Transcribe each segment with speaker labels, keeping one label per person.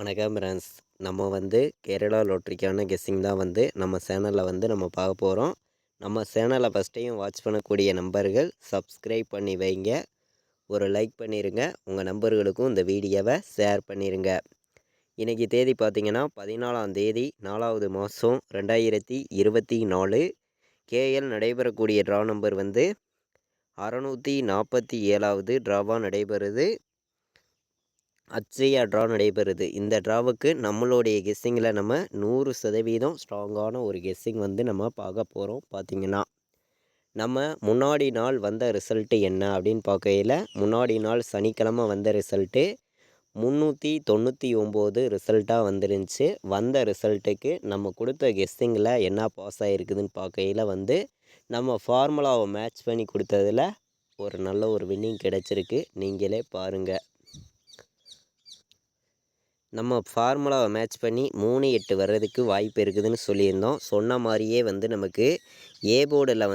Speaker 1: வணக்கம் ஃப்ரெண்ட்ஸ். நம்ம கேரளா லாட்ரிக்கான கெஸ்ஸிங் தான் நம்ம சேனலில் நம்ம பார்க்க போகிறோம். நம்ம சேனலை ஃபஸ்ட் டைம் வாட்ச் பண்ணக்கூடிய நம்பர்கள் சப்ஸ்கிரைப் பண்ணி வைங்க. ஒரு லைக் பண்ணிடுங்க. உங்கள் நம்பர்களுக்கும் இந்த வீடியோவை ஷேர் பண்ணிடுங்க. இன்றைக்கி தேதி பார்த்திங்கன்னா 14ஆம் தேதி 4வது மாதம் 2024. கேஎல் நடைபெறக்கூடிய ட்ரா நம்பர் 647வது ட்ராவாக நடைபெறுது. அச்சயா ட்ரா நடைபெறுது. இந்த ட்ராவுக்கு நம்மளுடைய கெஸ்ஸிங்கில் நம்ம 100% ஸ்ட்ராங்கான ஒரு கெஸ்ஸிங் நம்ம பார்க்க போகிறோம். பார்த்திங்கன்னா நம்ம முன்னாடி நாள் வந்த ரிசல்ட்டு என்ன அப்படின்னு பார்க்கையில், முன்னாடி நாள் சனிக்கிழமை வந்த ரிசல்ட்டு 399 ரிசல்ட்டாக வந்துருந்துச்சு. வந்த ரிசல்ட்டுக்கு நம்ம கொடுத்த கெஸ்ஸிங்கில் என்ன பாஸ் ஆகிருக்குதுன்னு பார்க்கையில் நம்ம ஃபார்முலாவை மேட்ச் பண்ணி கொடுத்ததில் ஒரு நல்ல ஒரு வின்னிங் கிடச்சிருக்கு. நீங்களே பாருங்கள். நம்ம ஃபார்முலாவை மேட்ச் பண்ணி 3-8 வர்றதுக்கு வாய்ப்பு இருக்குதுன்னு சொல்லியிருந்தோம். சொன்ன மாதிரியே நமக்கு ஏ போர்டில்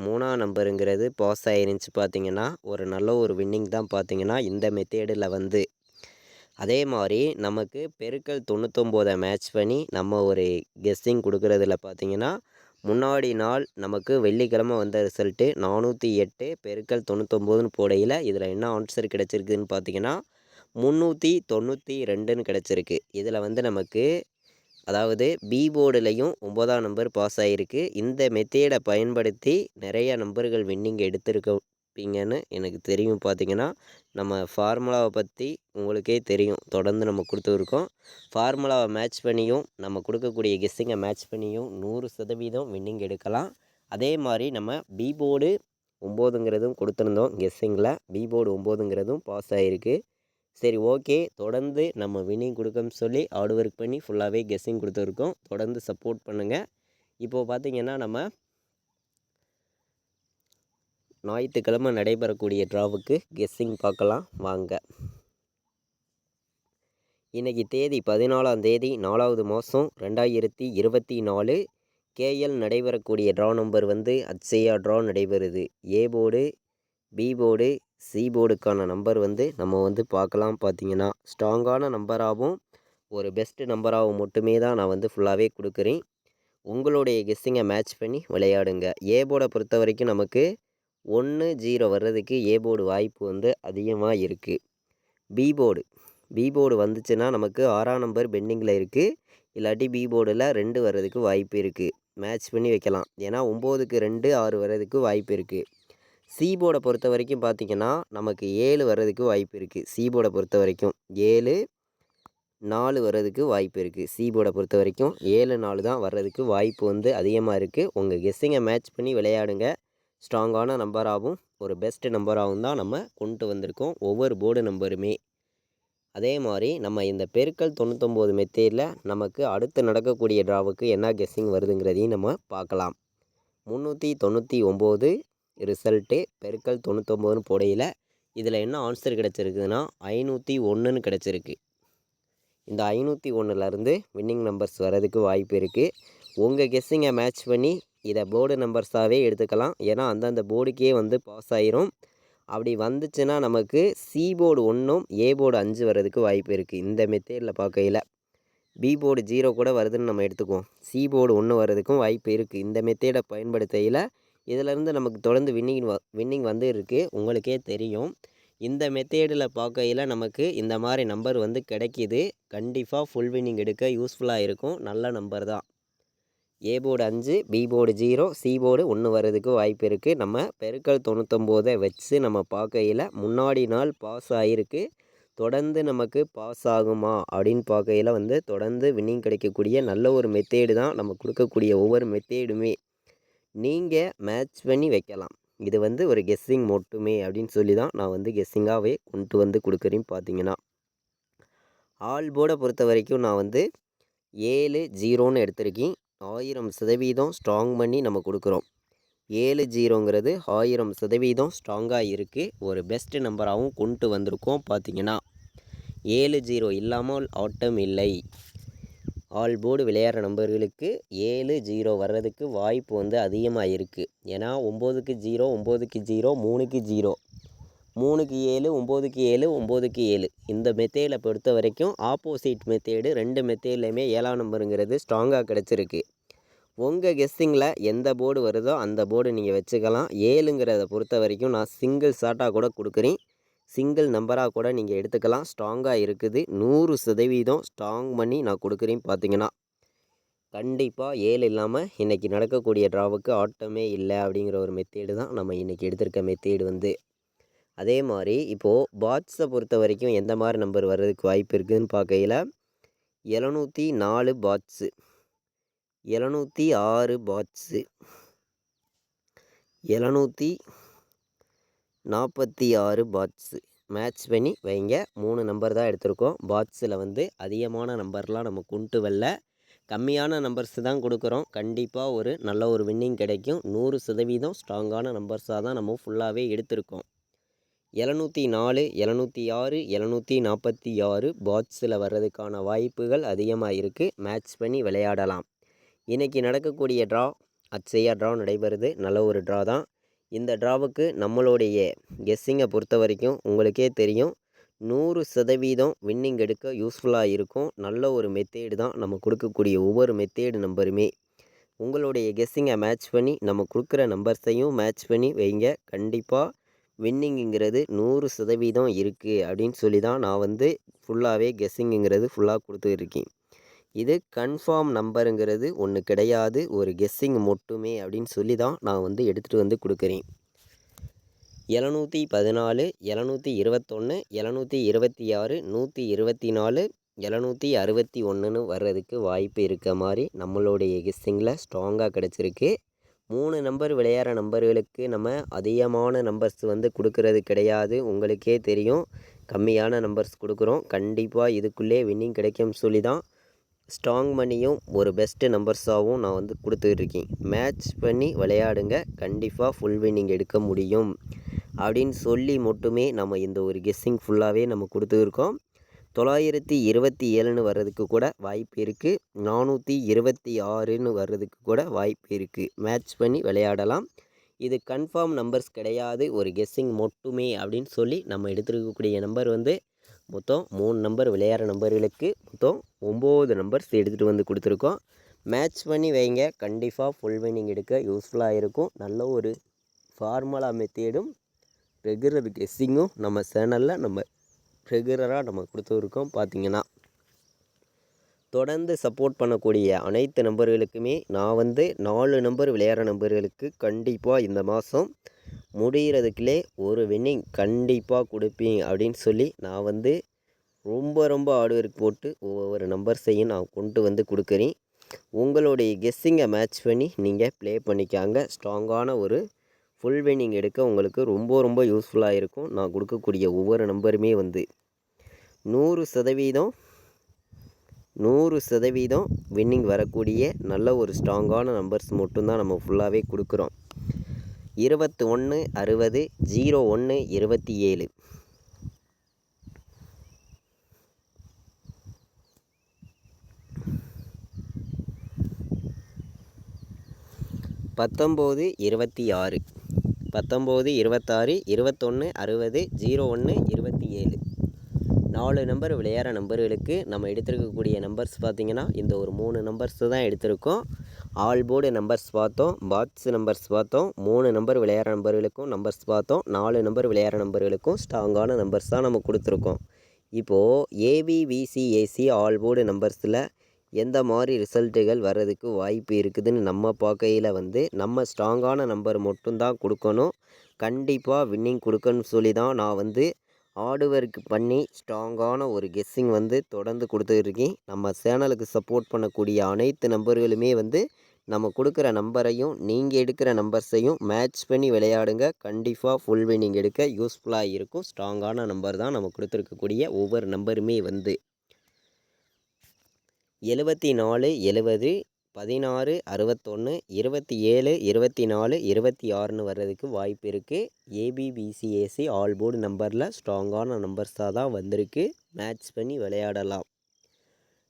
Speaker 1: 3ஆம் நம்பருங்கிறது பாஸ் ஆகிருந்துச்சு. பார்த்திங்கன்னா ஒரு நல்ல ஒரு வின்னிங் தான். பார்த்திங்கன்னா இந்த மெத்தேடில் அதே மாதிரி நமக்கு பெருக்கல் 99 மேட்ச் பண்ணி நம்ம ஒரு கெஸ்ஸிங் கொடுக்குறதுல பார்த்திங்கன்னா முன்னாடி நாள் நமக்கு வெள்ளிக்கிழமை வந்த ரிசல்ட்டு 408 பெருக்கல் 99ன்னு போடையில் இதில் என்ன ஆன்சர் கிடச்சிருக்குதுன்னு பார்த்திங்கன்னா 392ன்னு கிடச்சிருக்கு. இதில் நமக்கு அதாவது பி போர்டுலையும் 9ஆம் நம்பர் பாஸ் ஆகிருக்கு. இந்த மெத்தேடை பயன்படுத்தி நிறைய நம்பர்கள் வின்னிங் எடுத்திருப்பீங்கன்னு எனக்கு தெரியும். பார்த்திங்கன்னா நம்ம ஃபார்முலாவை பற்றி உங்களுக்கே தெரியும். தொடர்ந்து நம்ம கொடுத்துருக்கோம். ஃபார்முலாவை மேட்ச் பண்ணியும் நம்ம கொடுக்கக்கூடிய கெஸ்ஸிங்கை மேட்ச் பண்ணியும் 100% வின்னிங் எடுக்கலாம். அதே மாதிரி நம்ம பி போர்டு 9ங்கிறதும் கொடுத்துருந்தோம். கெஸ்ஸிங்கில் பி போர்டு 9ங்கிறதும் பாஸ் ஆகிருக்கு. சரி, ஓகே. தொடர்ந்து நம்ம வின்னிங் கொடுக்கணும்னு சொல்லி ஹார்ட் ஒர்க் பண்ணி ஃபுல்லாகவே கெஸ்ஸிங் கொடுத்துருக்கோம். தொடர்ந்து சப்போர்ட் பண்ணுங்கள். இப்போது பார்த்திங்கன்னா நம்ம ஞாயிற்றுக்கிழமை நடைபெறக்கூடிய ட்ராவுக்கு கெஸ்ஸிங் பார்க்கலாம் வாங்க. இன்றைக்கி தேதி 14ஆம் தேதி 4வது மாதம் 2024. கேஎல் நடைபெறக்கூடிய ட்ரா நம்பர் அச்சயா ட்ரா நடைபெறுது. A board, B board, C போர்டுக்கான நம்பர் நம்ம பார்க்கலாம். பார்த்திங்கன்னா ஸ்ட்ராங்கான நம்பராகவும் ஒரு பெஸ்ட்டு நம்பராகவும் மட்டுமே தான் நான் ஃபுல்லாகவே கொடுக்குறேன். உங்களுடைய கெஸ்ஸிங்கை மேட்ச் பண்ணி விளையாடுங்க. ஏ போர்டை பொறுத்த வரைக்கும் நமக்கு 1-0 வர்றதுக்கு ஏ போர்டு வாய்ப்பு அதிகமாக இருக்குது. பி போர்டு வந்துச்சுன்னா நமக்கு 6ஆம் நம்பர் பெண்டிங்கில் இருக்குது. இல்லாட்டி பி போர்டில் 2 வர்றதுக்கு வாய்ப்பு இருக்குது. மேட்ச் பண்ணி வைக்கலாம். ஏன்னா 9க்கு 2 6 வர்றதுக்கு வாய்ப்பு இருக்குது. சி போர்டை பொறுத்த வரைக்கும் பார்த்திங்கன்னா நமக்கு 7 வர்றதுக்கு வாய்ப்பு இருக்குது. சி போர்டை பொறுத்த வரைக்கும் 7 4 வர்றதுக்கு வாய்ப்பு இருக்குது. சி போர்டை பொறுத்த வரைக்கும் 7 4 தான் வர்றதுக்கு வாய்ப்பு அதிகமாக இருக்குது. உங்கள் கெஸ்ஸிங்கை மேட்ச் பண்ணி விளையாடுங்க. ஸ்ட்ராங்கான நம்பராகவும் ஒரு பெஸ்ட்டு நம்பராகவும் தான் நம்ம கொண்டு வந்திருக்கோம் ஒவ்வொரு போர்டு நம்பருமே. அதே மாதிரி நம்ம இந்த பெருக்கல் 99 மெத்தேடில் நமக்கு அடுத்து நடக்கக்கூடிய ட்ராவுக்கு என்ன கெஸ்ஸிங் வருதுங்கிறதையும் நம்ம பார்க்கலாம். 399 ரிசல்ட்டு பெருக்கல் 99ன்னு போடையில் இதில் என்ன ஆன்சர் கிடச்சிருக்குதுன்னா 501ன்னு கிடச்சிருக்கு. இந்த 501லேருந்து வின்னிங் நம்பர்ஸ் வர்றதுக்கு வாய்ப்பு இருக்குது. உங்கள் கெஸ்ஸிங்கை மேட்ச் பண்ணி இதை போர்டு நம்பர்ஸாகவே எடுத்துக்கலாம். ஏன்னா அந்தந்த போர்டுக்கே பாஸ் ஆயிரும். அப்படி வந்துச்சுன்னா நமக்கு சி போர்டு 1ம் ஏ போர்டு 5 வர்றதுக்கு வாய்ப்பு இருக்குது. இந்த மெத்தேடில் பார்க்கையில் பி போர்டு 0 கூட வருதுன்னு நம்ம எடுத்துக்குவோம். சி போர்டு 1 வர்றதுக்கும் வாய்ப்பு இருக்குது. இந்த மெத்தேடை பயன்படுத்தையில் இதிலேருந்து நமக்கு தொடர்ந்து வின்னிங் இருக்குது. உங்களுக்கே தெரியும். இந்த மெத்தேடில் பார்க்கையில் நமக்கு இந்த மாதிரி நம்பர் கிடைக்கிது. கண்டிப்பாக ஃபுல் வின்னிங் எடுக்க யூஸ்ஃபுல்லாக இருக்கும். நல்ல நம்பர் தான். A board 5, B board 0, C board 1 வர்றதுக்கு வாய்ப்பு இருக்குது. நம்ம பெருக்கல் 99 வச்சு நம்ம பார்க்கையில் முன்னாடி நாள் பாஸ் ஆகிருக்கு. தொடர்ந்து நமக்கு பாஸ் ஆகுமா அப்படின்னு பார்க்கையில் தொடர்ந்து வின்னிங் கிடைக்கக்கூடிய நல்ல ஒரு மெத்தேடு தான் நம்ம கொடுக்கக்கூடிய ஒவ்வொரு மெத்தேடுமே. நீங்கள் மேட்ச் பண்ணி வைக்கலாம். இது ஒரு கெஸ்ஸிங் மட்டுமே அப்படின்னு சொல்லி தான் நான் கெஸ்ஸிங்காகவே கொண்டு கொடுக்குறேன். பார்த்திங்கன்னா ஆல் போர்டை பொறுத்த வரைக்கும் நான் 7-0ன்னு எடுத்திருக்கேன். 1000% ஸ்ட்ராங் பண்ணி நம்ம கொடுக்குறோம். 7-0ங்கிறது 1000% ஸ்ட்ராங்காக இருக்குது. ஒரு பெஸ்ட்டு நம்பராகவும் கொண்டு வந்திருக்கோம். பார்த்திங்கன்னா 7-0 இல்லாமல் ஆட்டம் இல்லை. ஆல் போர்டு விளையாடுற நம்பர்களுக்கு 7-0 வர்றதுக்கு வாய்ப்பு அதிகமாக இருக்குது. ஏன்னா 9க்கு 0, 9க்கு 0, 3க்கு 0, 3க்கு 7, 9க்கு 7, 9க்கு 7 இந்த மெத்தேடில் பொறுத்த வரைக்கும் ஆப்போசிட் மெத்தேடு 2 மெத்தேட்லையுமே 7ஆம் நம்பருங்கிறது ஸ்ட்ராங்காக கிடச்சிருக்கு. உங்கள் கெஸ்ஸிங்கில் எந்த போர்டு வருதோ அந்த போர்டு நீங்கள் வச்சுக்கலாம். 7ங்கிறத பொறுத்த வரைக்கும் நான் சிங்கிள் ஷாட்டாக கூட கொடுக்குறேன். சிங்கிள் நம்பராக கூட நீங்கள் எடுத்துக்கலாம். ஸ்ட்ராங்காக இருக்குது. 100% ஸ்ட்ராங் பண்ணி நான் கொடுக்குறேன். பார்த்தீங்கன்னா கண்டிப்பாக 7 இல்லாமல் இன்றைக்கி நடக்கக்கூடிய ட்ராவுக்கு ஆட்டமே இல்லை அப்படிங்கிற ஒரு மெத்தேடு தான் நம்ம இன்றைக்கி எடுத்திருக்க மெத்தேடு வந்து. அதே மாதிரி இப்போது பாட்ஸை பொறுத்த வரைக்கும் எந்த மாதிரி நம்பர் வர்றதுக்கு வாய்ப்பு இருக்குதுன்னு பார்க்கையில் 704 பாட்ஸு, 706 பாட்ஸு, 746 பாட்ஸு மேட்ச் பண்ணி வைங்க. 3 நம்பர் தான் எடுத்திருக்கோம். பாட்ஸில் வந்து அதிகமான நம்பர்லாம் நம்ம கொண்டு வரல, கம்மியான நம்பர்ஸ் தான் கொடுக்குறோம். கண்டிப்பாக ஒரு நல்ல ஒரு வின்னிங் கிடைக்கும். 100% ஸ்ட்ராங்கான நம்பர்ஸாக தான் நம்ம ஃபுல்லாகவே எடுத்திருக்கோம். 704, 706, 746 பாட்ஸில் வர்றதுக்கான வாய்ப்புகள் அதிகமாக இருக்குது. மேட்ச் பண்ணி விளையாடலாம். இன்றைக்கி நடக்கக்கூடிய ட்ரா அச்சையா ட்ரா நடைபெறுது. நல்ல ஒரு ட்ரா தான். இந்த ட்ராவுக்கு நம்மளுடைய கெஸ்ஸிங்கை பொறுத்த வரைக்கும் உங்களுக்கே தெரியும் 100% வின்னிங் எடுக்க யூஸ்ஃபுல்லாக இருக்கும். நல்ல ஒரு மெத்தேடு தான் நம்ம கொடுக்கக்கூடிய ஒவ்வொரு மெத்தேடு நம்பருமே. உங்களுடைய கெஸ்ஸிங்கை மேட்ச் பண்ணி நம்ம கொடுக்குற நம்பர்ஸையும் மேட்ச் பண்ணி வைங்க. கண்டிப்பாக வின்னிங்குங்கிறது 100% இருக்குது அப்படின்னு சொல்லி தான் நான் வந்து ஃபுல்லாகவே கெஸ்ஸிங்குங்கிறது ஃபுல்லாக கொடுத்துருக்கேன். இது கன்ஃபார்ம் நம்பருங்கிறது ஒன்று கிடையாது, ஒரு கெஸ்ஸிங் மட்டுமே அப்படின்னு சொல்லி தான் நான் வந்து எடுத்துகிட்டு வந்து கொடுக்குறேன். 714, 721, 726, 124, 761ன்னு வர்றதுக்கு வாய்ப்பு இருக்க மாதிரி நம்மளுடைய கெஸ்ஸிங்கில் ஸ்ட்ராங்காக கிடச்சிருக்கு. 3 நம்பர் விளையாடுற நம்பர்களுக்கு நம்ம அதிகமான நம்பர்ஸ் வந்து கொடுக்கறது கிடையாது. உங்களுக்கே தெரியும், கம்மியான நம்பர்ஸ் கொடுக்குறோம். கண்டிப்பாக இதுக்குள்ளே வின்னிங் கிடைக்கும்னு சொல்லி தான் ஸ்ட்ராங் மணியும் ஒரு பெஸ்ட்டு நம்பர்ஸாகவும் நான் வந்து கொடுத்துருக்கேன். மேட்ச் பண்ணி விளையாடுங்க, கண்டிப்பாக ஃபுல் வின்னிங் எடுக்க முடியும் அப்படின்னு சொல்லி மட்டுமே நம்ம இந்த ஒரு கெஸ்ஸிங் ஃபுல்லாகவே நம்ம கொடுத்துருக்கோம். 927ன்னு வர்றதுக்கு கூட வாய்ப்பு இருக்குது. 426ன்னு வர்றதுக்கு கூட வாய்ப்பு இருக்குது. மேட்ச் பண்ணி விளையாடலாம். இது கன்ஃபார்ம் நம்பர்ஸ் கிடையாது, ஒரு கெஸ்ஸிங் மட்டுமே அப்படின்னு சொல்லி நம்ம எடுத்துருக்கக்கூடிய நம்பர் வந்து மொத்தம் 3 நம்பர் விளையாடுற நம்பர்களுக்கு மொத்தம் 9 நம்பர்ஸ் எடுத்துகிட்டு வந்து கொடுத்துருக்கோம். மேட்ச் பண்ணி வைங்க, கண்டிப்பாக ஃபுல் வின்னிங் எடுக்க யூஸ்ஃபுல்லாக இருக்கும். நல்ல ஒரு ஃபார்முலா மெத்தேடும் ரெகுலர் கெஸ்ஸிங்கும் நம்ம சேனலில் நம்ம ரெகுலராக நம்ம கொடுத்துருக்கோம். பார்த்திங்கன்னா தொடர்ந்து சப்போர்ட் பண்ணக்கூடிய அனைத்து நம்பர்களுக்குமே நான் வந்து 4 நம்பர் விளையாடுற நம்பர்களுக்கு கண்டிப்பாக இந்த மாதம் முடிகிறதுக்குள்ளே ஒரு வின்னிங் கண்டிப்பாக கொடுப்பேன் அப்படின்னு சொல்லி நான் வந்து ரொம்ப ஹார்ட் ஒர்க் போட்டு ஒவ்வொரு நம்பர்ஸையும் நான் கொண்டு வந்து கொடுக்குறேன். உங்களுடைய கெஸ்ஸிங்கை மேட்ச் பண்ணி நீங்கள் ப்ளே பண்ணிக்காங்க. ஸ்ட்ராங்கான ஒரு ஃபுல் வின்னிங் எடுக்க உங்களுக்கு ரொம்ப யூஸ்ஃபுல்லாக இருக்கும். நான் கொடுக்கக்கூடிய ஒவ்வொரு நம்பருமே வந்து 100% வின்னிங் வரக்கூடிய நல்ல ஒரு ஸ்ட்ராங்கான நம்பர்ஸ் மட்டும்தான் நம்ம ஃபுல்லாகவே கொடுக்குறோம். 21, 60, 01, 27, 19, 26, 19, 26, 21, 60, 01, 27 4 நம்பர் விளையாடுற நம்பர்களுக்கு நம்ம எடுத்துருக்கக்கூடிய நம்பர்ஸ் பார்த்திங்கன்னா இந்த ஒரு 3 நம்பர்ஸ் தான் எடுத்திருக்கோம். ஆல் போர்டு நம்பர்ஸ் பார்த்தோம், பாக்ஸ் நம்பர்ஸ் பார்த்தோம், 3 நம்பர் விளையாடுற நம்பர்களுக்கும் நம்பர்ஸ் பார்த்தோம், 4 நம்பர் விளையாடுற நம்பர்களுக்கும் ஸ்ட்ராங்கான நம்பர்ஸ் தான் நம்ம கொடுத்துருக்கோம். இப்போது ஏபிபிசிஏசி ஆல் போர்டு நம்பர்ஸில் எந்த மாதிரி ரிசல்ட்டுகள் வர்றதுக்கு வாய்ப்பு இருக்குதுன்னு நம்ம பார்க்கையில் வந்து நம்ம ஸ்ட்ராங்கான நம்பர் மட்டும்தான் கொடுக்கணும். கண்டிப்பாக வின்னிங் கொடுக்கணும்னு சொல்லி தான் நான் வந்து ஹார்டு ஒர்க் பண்ணி ஸ்ட்ராங்கான ஒரு கெஸ்ஸிங் வந்து தொடர்ந்து கொடுத்துருக்கேன். நம்ம சேனலுக்கு சப்போர்ட் பண்ணக்கூடிய அனைத்து நம்பர்களுமே வந்து நம்ம கொடுக்குற நம்பரையும் நீங்கள் எடுக்கிற நம்பர்ஸையும் மேட்ச் பண்ணி விளையாடுங்க. கண்டிப்பாக ஃபுல் வின்னிங் எடுக்க யூஸ்ஃபுல்லாக இருக்கும். ஸ்ட்ராங்கான நம்பர் தான் நம்ம கொடுத்துருக்கக்கூடிய ஒவ்வொரு நம்பருமே வந்து 74, 70, 16, 61, 27, 24, 26ன்னு வர்றதுக்கு வாய்ப்பு இருக்குது. ஏபிபிசிஏசி ஆல் போர்டு நம்பரில் ஸ்ட்ராங்கான நம்பர்ஸாக தான் வந்திருக்கு. மேட்ச் பண்ணி விளையாடலாம்.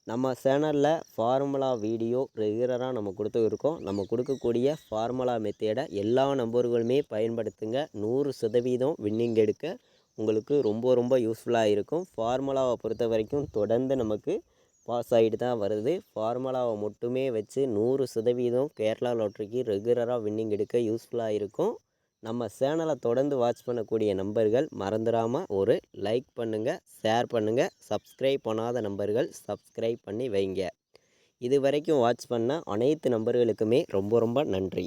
Speaker 1: நம்ம சேனலில் ஃபார்முலா வீடியோ ரெகுலராக நம்ம கொடுத்துருக்கோம். நம்ம கொடுக்கக்கூடிய ஃபார்முலா மெத்தேடை எல்லா நம்பர்களுமே பயன்படுத்துங்க. 100% வின்னிங் எடுக்க உங்களுக்கு ரொம்ப ரொம்ப யூஸ்ஃபுல்லாக இருக்கும். ஃபார்முலாவை பொறுத்த வரைக்கும் தொடர்ந்து நமக்கு பாஸ் ஆகிட்டு தான் வருது. ஃபார்முலாவை மட்டுமே வச்சு 100% கேரளா லாட்ரிக்கு ரெகுலராக வின்னிங் எடுக்க யூஸ்ஃபுல்லாக இருக்கும். நம்ம சேனலை தொடர்ந்து வாட்ச் பண்ணக்கூடிய நண்பர்கள் மறந்துடாமல் ஒரு லைக் பண்ணுங்கள், ஷேர் பண்ணுங்கள். சப்ஸ்கிரைப் பண்ணாத நண்பர்கள் சப்ஸ்கிரைப் பண்ணி வைங்க. இது வரைக்கும் வாட்ச் பண்ண அனைத்து நண்பர்களுக்குமே ரொம்ப ரொம்ப நன்றி.